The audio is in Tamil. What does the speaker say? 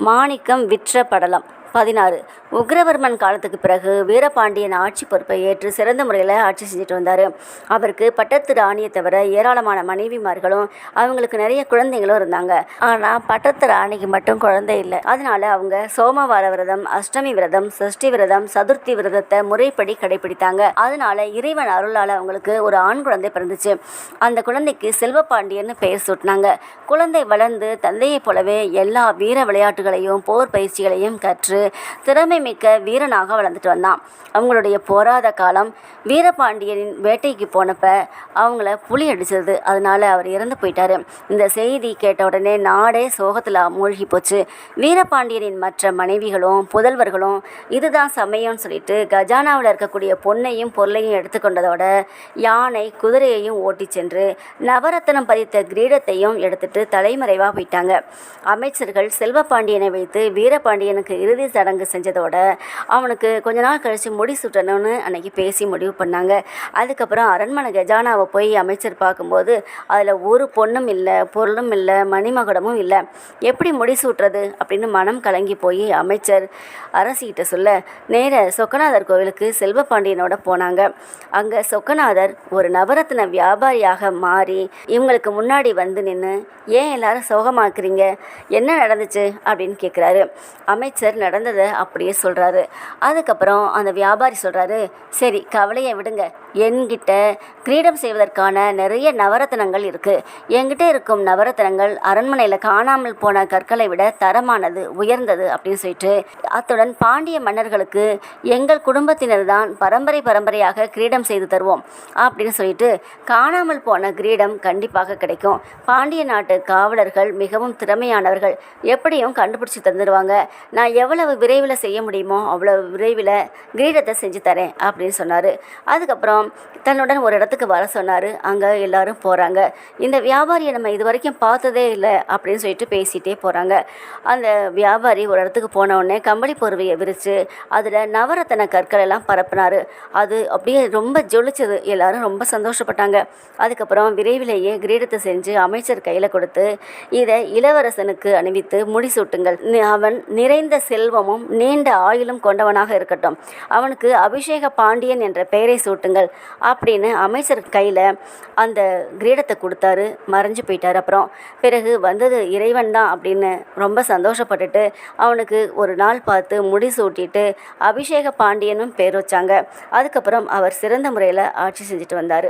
மாணிக்கம் விற்ற படலம். 16. உக்கிரவர்மன் காலத்துக்கு பிறகு வீரபாண்டியன் ஆட்சி பொறுப்பை ஏற்று சிறந்த முறையில் ஆட்சி செஞ்சுட்டு வந்தார். அவருக்கு பட்டத்து ராணியை தவிர ஏராளமான மனைவிமார்களும் அவங்களுக்கு நிறைய குழந்தைங்களும் இருந்தாங்க. ஆனால் பட்டத்து ராணிக்கு மட்டும் குழந்தை இல்லை. அதனால அவங்க சோமவார விரதம், அஷ்டமி விரதம், சஷ்டி விரதம், சதுர்த்தி விரதத்தை முறைப்படி கடைபிடித்தாங்க. அதனால இறைவன் அருளால் அவங்களுக்கு ஒரு ஆண் குழந்தை பிறந்துச்சு. அந்த குழந்தைக்கு செல்வபாண்டியன்னு பெயர் சூட்டினாங்க. குழந்தை வளர்ந்து தந்தையைப் போலவே எல்லா வீர விளையாட்டுகளையும் போர் பயிற்சிகளையும் கற்று திறமை மிக்க வீரனாக வளர்ந்துட்டு வந்தான். அவங்களுடைய போராத காலம். வீரபாண்டியனின் வேட்டைக்கு போனப்ப அவங்கள புலி அடிச்சது. அதனால அவர் இறந்து போயிட்டாரு. இந்த செய்தி கேட்ட உடனே நாடே சோகத்தில் மூழ்கி போச்சு. வீரபாண்டியனின் மற்ற மனைவிகளும் புதல்வர்களும் இதுதான் சமயம்னு சொல்லிட்டு கஜானாவில் இருக்கக்கூடிய பொன்னையும் பொருளையும் எடுத்துக்கொண்டதோட யானை குதிரையையும் ஓட்டி சென்று நவரத்தனம் பதித்த கிரீடத்தையும் எடுத்துட்டு தலைமறைவாக போயிட்டாங்க. அமைச்சர்கள் செல்வபாண்டியனை வைத்து வீரபாண்டியனுக்கு இறுதி சடங்கு செஞ்சதோட அவனுக்கு கொஞ்ச நாள் கழிச்சு முடி சுட்டணும்னு அன்னைக்கு பேசி முடிவு பண்ணாங்க. அதுக்கப்புறம் அரண்மனை கஜானாவை போய் அமைச்சர் பார்க்கும்போது அதில் ஒரு பொண்ணும் இல்லை, பொருளும் இல்லை, மணிமகுடமும் இல்லை. எப்படி முடி சூட்டுறது அப்படின்னு மனம் கலங்கி போய் அமைச்சர் அரசிகிட்ட சொல்ல நேர சொக்கநாதர் கோவிலுக்கு செல்வபாண்டியனோட போனாங்க. அங்கே சொக்கநாதர் ஒரு நவரத்ன வியாபாரியாக மாறி இவங்களுக்கு முன்னாடி வந்து நின்று ஏன் எல்லாரும் சோகமாக்குறீங்க, என்ன நடந்துச்சு அப்படின்னு கேட்குறாரு. அமைச்சர் நடந்ததை அப்படியே சொல்கிறாரு. அதுக்கப்புறம் அந்த வியாபாரி சொல்கிறாரு, சரி கவலையை விடுங்க, என்கிட்ட கிரீடம் செய்வதற்கான நிறைய நவரத்னங்கள் இருக்குது. என்கிட்ட இருக்கும் நவரத்னங்கள் அரண்மனையில் காணாமல் போன கற்களை விட தரமானது, உயர்ந்தது அப்படின்னு சொல்லிட்டு அத்துடன் பாண்டிய மன்னர்களுக்கு எங்கள் குடும்பத்தினர் தான் பரம்பரையாக கிரீடம் செய்து தருவோம் அப்படின்னு சொல்லிட்டு காணாமல் போன கிரீடம் கண்டிப்பாக கிடைக்கும். பாண்டிய நாட்டு காவலர்கள் மிகவும் திறமையானவர்கள், எப்படியும் கண்டுபிடிச்சி தந்துடுவாங்க. நான் எவ்வளவு விரைவில் செய்ய முடியுமோ அவ்வளோ விரைவில் கிரீடத்தை செஞ்சு தரேன் அப்படின்னு சொன்னார். அதுக்கப்புறம் தன்னுடன் ஒரு இடத்துக்கு வர சொன்னார். அங்கே எல்லாரும் போகிறாங்க. இந்த வியாபாரியை நம்ம இது வரைக்கும் பார்த்ததே இல்லை அப்படின்னு சொல்லிட்டு பேசிகிட்டே போகிறாங்க. அந்த வியாபாரி ஒரு இடத்துக்கு போன உடனே கம்பளி போர்வையை விரித்து அதில் நவரத்தன கற்கள் எல்லாம் பரப்புனார். அது அப்படியே ரொம்ப ஜொலிச்சது. எல்லாரும் ரொம்ப சந்தோஷப்பட்டாங்க. அதுக்கப்புறம் விரைவிலேயே கிரீடத்தை செஞ்சு அமைச்சர் கையில் கொடுத்து இதை இளவரசனுக்கு அணிவித்து முடிசூட்டுங்கள், அவன் நிறைந்த செல்வமும் நீண்ட ஆயுளும் கொண்டவனாக இருக்கட்டும், அவனுக்கு அபிஷேக பாண்டியன் என்ற பெயரை சூட்டுங்கள் அப்படின்னு அமைச்சர் கையில் அந்த கிரீடத்தை கொடுத்தாரு. மறைஞ்சு போயிட்டார். அப்புறம் பிறகு வந்தது இறைவன் தான் அப்படின்னு ரொம்ப சந்தோஷப்பட்டுட்டு அவனுக்கு ஒரு நாள் பார்த்து முடிசூட்டிட்டு அபிஷேக பாண்டியனும் பேர் வச்சாங்க. அதுக்கப்புறம் அவர் சிறந்த முறையில் ஆட்சி செஞ்சுட்டு வந்தார்.